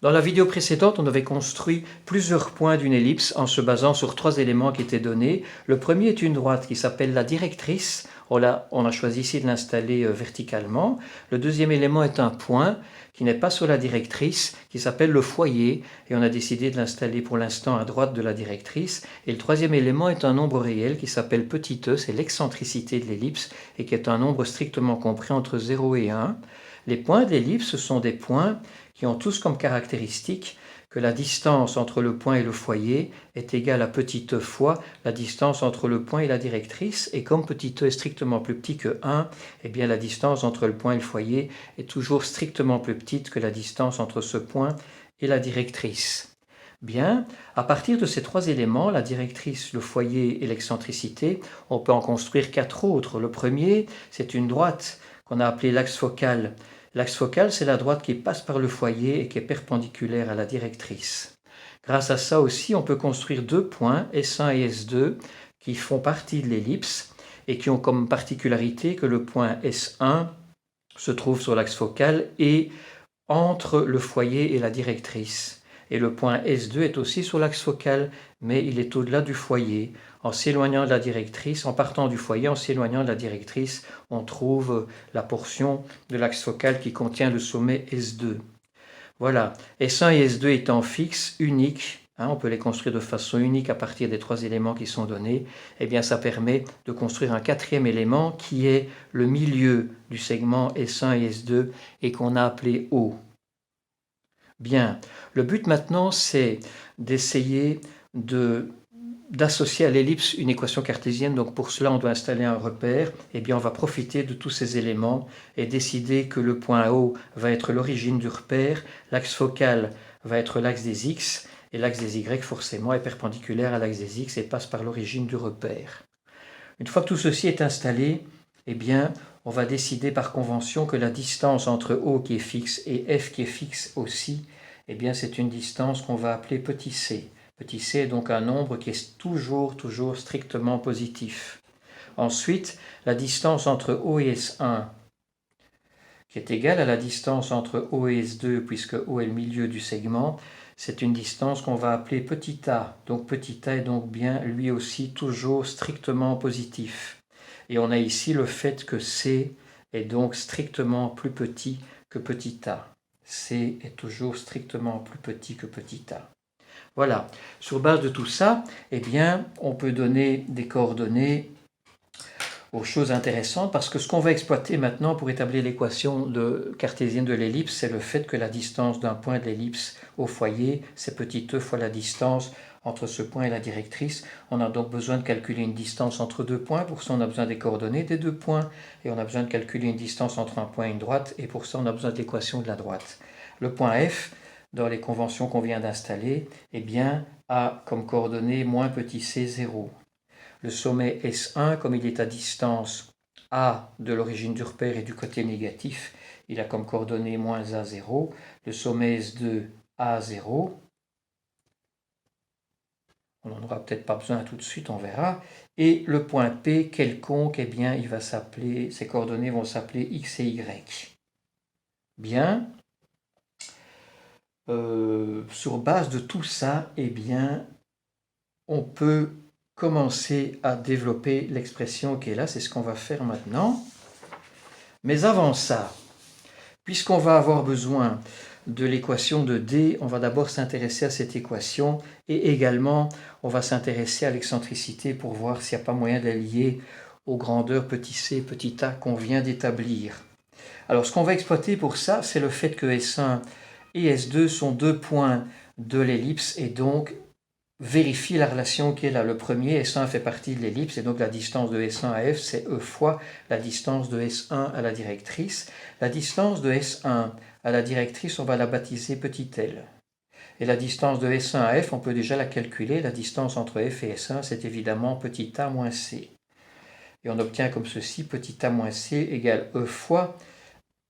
Dans la vidéo précédente, on avait construit plusieurs points d'une ellipse en se basant sur trois éléments qui étaient donnés. Le premier est une droite qui s'appelle la directrice. On a choisi ici de l'installer verticalement. Le deuxième élément est un point qui n'est pas sur la directrice, qui s'appelle le foyer, et on a décidé de l'installer pour l'instant à droite de la directrice. Et le troisième élément est un nombre réel qui s'appelle petit e, c'est l'excentricité de l'ellipse, et qui est un nombre strictement compris entre 0 et 1. Les points de l'ellipse, ce sont des points qui ont tous comme caractéristique que la distance entre le point et le foyer est égale à petit e fois la distance entre le point et la directrice, et comme petit e est strictement plus petit que 1, eh bien la distance entre le point et le foyer est toujours strictement plus petite que la distance entre ce point et la directrice. Bien, à partir de ces trois éléments, la directrice, le foyer et l'excentricité, on peut en construire quatre autres. Le premier, c'est une droite qu'on a appelée l'axe focal. L'axe focal, c'est la droite qui passe par le foyer et qui est perpendiculaire à la directrice. Grâce à ça aussi, on peut construire deux points, S1 et S2, qui font partie de l'ellipse et qui ont comme particularité que le point S1 se trouve sur l'axe focal et entre le foyer et la directrice. Et le point S2 est aussi sur l'axe focal, mais il est au-delà du foyer. En s'éloignant de la directrice, en partant du foyer, en s'éloignant de la directrice, on trouve la portion de l'axe focal qui contient le sommet S2. Voilà, S1 et S2 étant fixes, uniques, on peut les construire de façon unique à partir des trois éléments qui sont donnés, eh bien ça permet de construire un quatrième élément qui est le milieu du segment S1 et S2 et qu'on a appelé O. Bien, le but maintenant, c'est d'essayer d'associer à l'ellipse une équation cartésienne. Donc pour cela, on doit installer un repère. Eh bien, on va profiter de tous ces éléments et décider que le point O va être l'origine du repère, l'axe focal va être l'axe des X, et l'axe des Y, forcément, est perpendiculaire à l'axe des X et passe par l'origine du repère. Une fois que tout ceci est installé, eh bien, on va décider par convention que la distance entre O qui est fixe et F qui est fixe aussi, eh bien, c'est une distance qu'on va appeler petit c. Petit c est donc un nombre qui est toujours strictement positif. Ensuite, la distance entre O et S1, qui est égale à la distance entre O et S2, puisque O est le milieu du segment, c'est une distance qu'on va appeler petit a. Donc petit a est donc bien lui aussi toujours strictement positif. Et on a ici le fait que C est donc strictement plus petit que petit a. C est toujours strictement plus petit que petit a. Voilà, sur base de tout ça, eh bien, on peut donner des coordonnées aux choses intéressantes, parce que ce qu'on va exploiter maintenant pour établir l'équation cartésienne de l'ellipse, c'est le fait que la distance d'un point de l'ellipse au foyer, c'est petit e fois la distance entre ce point et la directrice. On a donc besoin de calculer une distance entre deux points. Pour ça, on a besoin des coordonnées des deux points. Et on a besoin de calculer une distance entre un point et une droite. Et pour ça, on a besoin de l'équation de la droite. Le point F, dans les conventions qu'on vient d'installer, eh bien, a comme coordonnée moins petit c, 0. Le sommet S1, comme il est à distance A de l'origine du repère et du côté négatif, il a comme coordonnée moins A0. Le sommet S2, A0. On n'en aura peut-être pas besoin tout de suite, on verra. Et le point P quelconque, eh bien, ses coordonnées vont s'appeler X et Y. Bien. Sur base de tout ça, eh bien, on peut commencer à développer l'expression qui est là. C'est ce qu'on va faire maintenant. Mais avant ça, puisqu'on va avoir besoin de l'équation de D, on va d'abord s'intéresser à cette équation et également on va s'intéresser à l'excentricité pour voir s'il n'y a pas moyen de la lier aux grandeurs petit c et petit a qu'on vient d'établir. Alors ce qu'on va exploiter pour ça, c'est le fait que S1 et S2 sont deux points de l'ellipse et donc vérifier la relation qui est là. Le premier, S1 fait partie de l'ellipse et donc la distance de S1 à F, c'est E fois la distance de S1 à la directrice. La distance de S1 à la directrice, on va la baptiser petit l. Et la distance de S1 à F, on peut déjà la calculer. La distance entre F et S1, c'est évidemment petit a moins c. Et on obtient comme ceci, petit a moins c égale E fois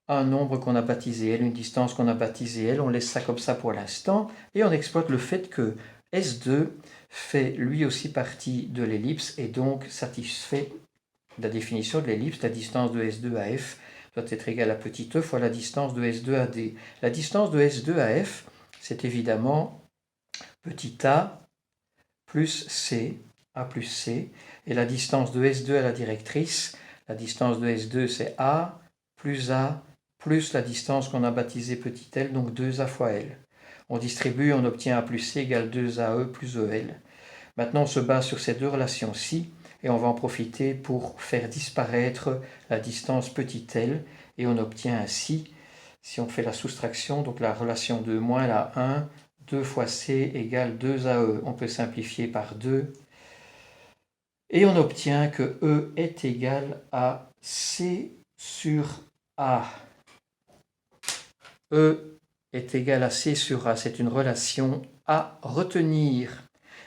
un nombre qu'on a baptisé L, une distance qu'on a baptisée L. On laisse ça comme ça pour l'instant. Et on exploite le fait que S2 fait lui aussi partie de l'ellipse et donc satisfait la définition de l'ellipse. La distance de S2 à F doit être égale à petit e fois la distance de S2 à D. La distance de S2 à F, c'est évidemment petit a plus c, a plus c, et la distance de S2 à la directrice, la distance de S2 c'est a plus la distance qu'on a baptisée petit l, donc 2a fois l. On distribue, on obtient a plus c égale 2ae plus el. Maintenant on se base sur ces deux relations-ci, et on va en profiter pour faire disparaître la distance petit l, et on obtient ainsi, si on fait la soustraction, donc la relation 2 moins la 1, 2 fois c égale 2ae. On peut simplifier par 2. Et on obtient que E est égal à C sur A. E est égal à C sur A. C'est une relation à retenir.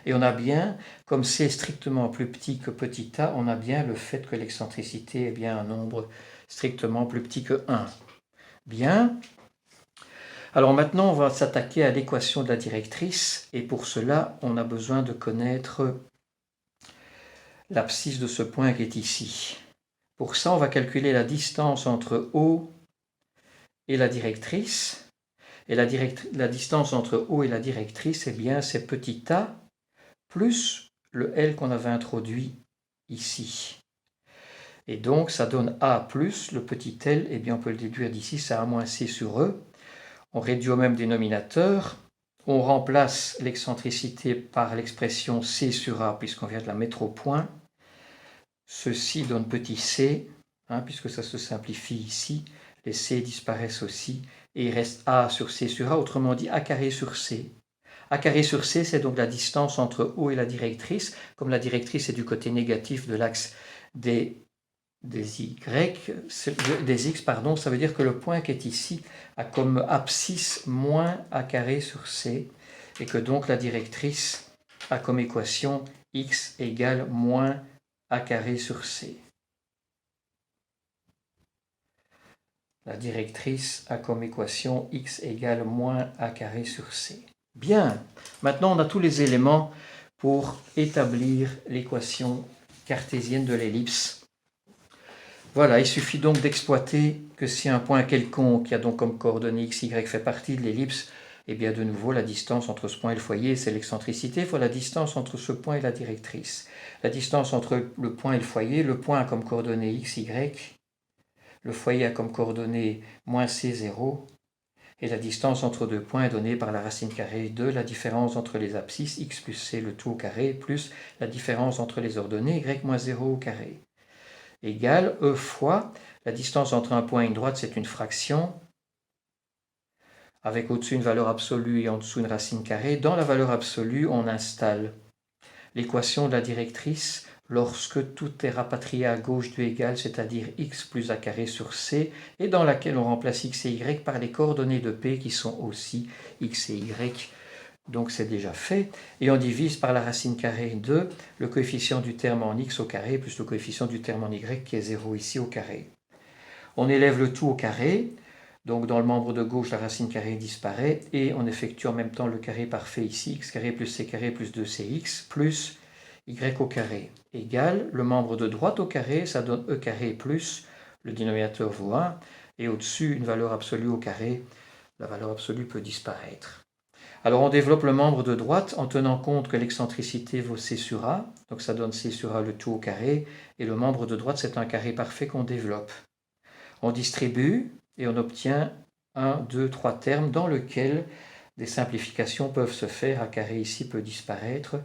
Et on a bien, comme C est strictement plus petit que petit a, on a bien le fait que l'excentricité est bien un nombre strictement plus petit que 1. Bien. Alors maintenant, on va s'attaquer à l'équation de la directrice. Et pour cela, on a besoin de connaître l'abscisse de ce point qui est ici. Pour ça, on va calculer la distance entre O et la directrice. Et la distance entre O et la directrice, eh bien, c'est petit a plus le L qu'on avait introduit ici. Et donc, ça donne A plus le petit L, eh bien, on peut le déduire d'ici, c'est A moins C sur E. On réduit au même dénominateur. On remplace l'excentricité par l'expression C sur A, puisqu'on vient de la mettre au point. Ceci donne petit c, puisque ça se simplifie ici. Les c disparaissent aussi, et il reste a sur c sur a, autrement dit a carré sur c. A carré sur c, c'est donc la distance entre O et la directrice. Comme la directrice est du côté négatif de l'axe des x, pardon, ça veut dire que le point qui est ici a comme abscisse moins a carré sur c, et que donc la directrice a comme équation x égale moins a carré sur c. La directrice a comme équation x égale moins a carré sur c. Bien, maintenant on a tous les éléments pour établir l'équation cartésienne de l'ellipse. Voilà, il suffit donc d'exploiter que si un point quelconque qui a donc comme coordonnée x, y fait partie de l'ellipse, et bien de nouveau la distance entre ce point et le foyer, c'est l'excentricité fois la distance entre ce point et la directrice. La distance entre le point et le foyer, le point a comme coordonnée x, y, le foyer a comme coordonnée moins c0, et la distance entre deux points est donnée par la racine carrée de la différence entre les abscisses x plus c le tout au carré plus la différence entre les ordonnées y moins 0 au carré. Égale E fois la distance entre un point et une droite, c'est une fraction, avec au-dessus une valeur absolue et en dessous une racine carrée. Dans la valeur absolue, on installe l'équation de la directrice lorsque tout est rapatrié à gauche du égal, c'est-à-dire x plus a carré sur c, et dans laquelle on remplace x et y par les coordonnées de P qui sont aussi x et y. Donc c'est déjà fait. Et on divise par la racine carrée de le coefficient du terme en x au carré plus le coefficient du terme en y qui est 0 ici au carré. On élève le tout au carré. Donc dans le membre de gauche, la racine carrée disparaît et on effectue en même temps le carré parfait ici, x carré plus c carré plus 2cx plus y au carré égale le membre de droite au carré, ça donne e carré plus le dénominateur vaut 1 et au-dessus une valeur absolue au carré, la valeur absolue peut disparaître. Alors on développe le membre de droite en tenant compte que l'excentricité vaut c sur a, donc ça donne c sur a le tout au carré, et le membre de droite c'est un carré parfait qu'on développe. On distribue et on obtient 1, 2, 3 termes dans lesquels des simplifications peuvent se faire. A carré ici peut disparaître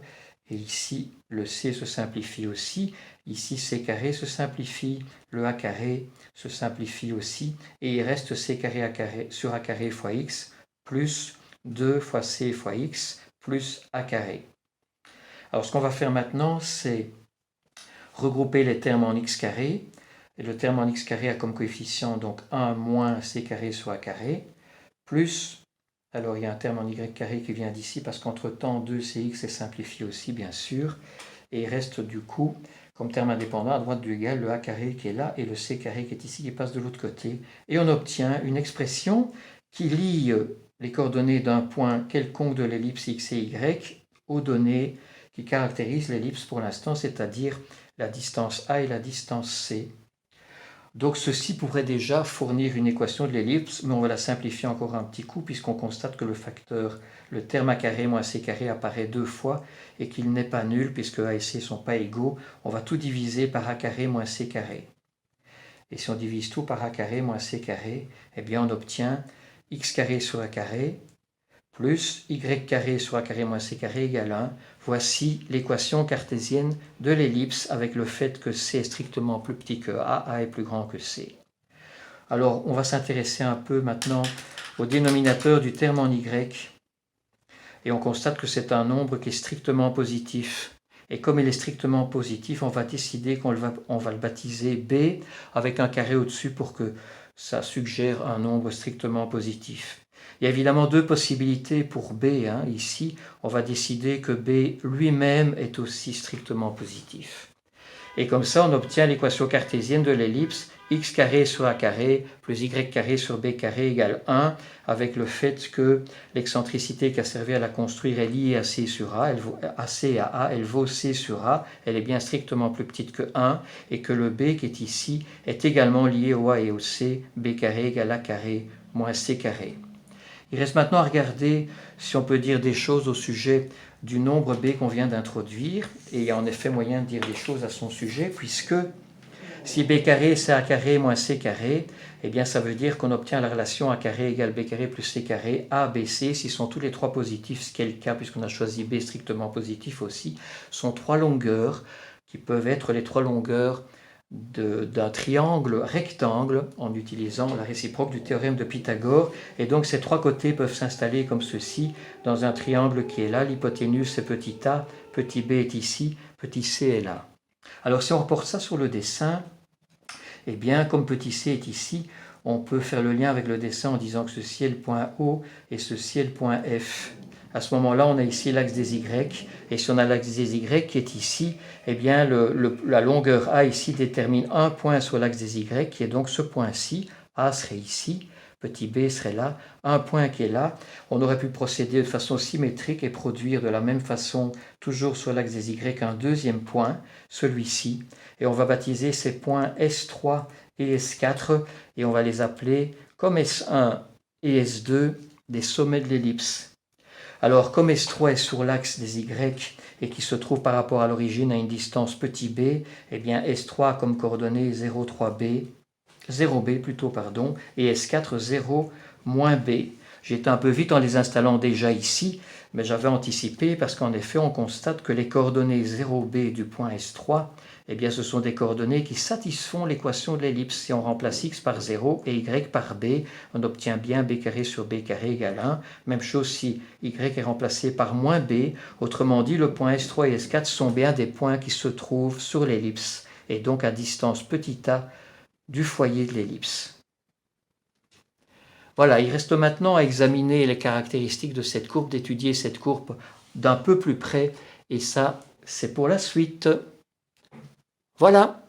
et ici le c se simplifie aussi. Ici c carré se simplifie, le a carré se simplifie aussi et il reste c carré sur a carré fois x plus 2 fois c fois x plus a carré. Alors ce qu'on va faire maintenant, c'est regrouper les termes en x carré. Et le terme en x carré a comme coefficient donc 1 moins c carré sur a carré, plus, alors il y a un terme en y carré qui vient d'ici, parce qu'entre-temps 2cx est simplifié aussi, bien sûr, et il reste du coup, comme terme indépendant, à droite du égal, le a carré qui est là, et le c carré qui est ici, qui passe de l'autre côté. Et on obtient une expression qui lie les coordonnées d'un point quelconque de l'ellipse x et y aux données qui caractérisent l'ellipse pour l'instant, c'est-à-dire la distance a et la distance c. Donc ceci pourrait déjà fournir une équation de l'ellipse, mais on va la simplifier encore un petit coup puisqu'on constate que le terme a carré moins c carré apparaît 2 fois et qu'il n'est pas nul puisque a et c ne sont pas égaux. On va tout diviser par a carré moins c carré. Et si on divise tout par a carré moins c carré, eh bien on obtient x carré sur a carré plus y carré sur a carré moins c carré égale 1. Voici l'équation cartésienne de l'ellipse avec le fait que c est strictement plus petit que a est plus grand que c. Alors, on va s'intéresser un peu maintenant au dénominateur du terme en y, et on constate que c'est un nombre qui est strictement positif. Et comme il est strictement positif, on va décider qu'on va le baptiser b avec un carré au-dessus pour que ça suggère un nombre strictement positif. Il y a évidemment deux possibilités pour b. Ici, on va décider que b lui-même est aussi strictement positif. Et comme ça, on obtient l'équation cartésienne de l'ellipse x carré sur a carré plus y carré sur b carré égale 1, avec le fait que l'excentricité qui a servi à la construire est liée à c sur a, c à a, elle vaut c sur a, elle est bien strictement plus petite que 1, et que le b qui est ici est également lié au a et au c, b carré égale a carré moins c carré. Il reste maintenant à regarder si on peut dire des choses au sujet du nombre b qu'on vient d'introduire, et il y a en effet moyen de dire des choses à son sujet, puisque si b carré c'est a carré moins c carré, eh bien ça veut dire qu'on obtient la relation a carré égale b carré plus c carré, a, b, c, s'ils sont tous les trois positifs, ce qui est le cas puisqu'on a choisi b strictement positif aussi, sont trois longueurs qui peuvent être les trois longueurs d'un triangle rectangle en utilisant la réciproque du théorème de Pythagore, et donc ces trois côtés peuvent s'installer comme ceci dans un triangle qui est là, l'hypoténuse est petit a, petit b est ici, petit c est là. Alors si on reporte ça sur le dessin, eh bien comme petit c est ici, on peut faire le lien avec le dessin en disant que ceci est le point O et ceci est le point F. À ce moment-là, on a ici l'axe des Y, et si on a l'axe des Y qui est ici, eh bien la longueur A ici détermine un point sur l'axe des Y, qui est donc ce point-ci. A serait ici, petit b serait là, un point qui est là. On aurait pu procéder de façon symétrique et produire de la même façon, toujours sur l'axe des Y, un deuxième point, celui-ci. Et on va baptiser ces points S3 et S4, et on va les appeler, comme S1 et S2, des sommets de l'ellipse. Alors, comme S3 est sur l'axe des Y et qui se trouve par rapport à l'origine à une distance petit b, eh bien S3 a comme coordonnée 0,3b, 0b plutôt, pardon, et S4 0 moins b. J'étais un peu vite en les installant déjà ici, mais j'avais anticipé parce qu'en effet, on constate que les coordonnées 0b du point S3, eh bien, ce sont des coordonnées qui satisfont l'équation de l'ellipse. Si on remplace x par 0 et y par b, on obtient bien b carré sur b carré égale 1. Même chose si y est remplacé par moins b. Autrement dit, le point S3 et S4 sont bien des points qui se trouvent sur l'ellipse et donc à distance petit a du foyer de l'ellipse. Voilà, il reste maintenant à examiner les caractéristiques de cette courbe, d'étudier cette courbe d'un peu plus près, et ça, c'est pour la suite. Voilà.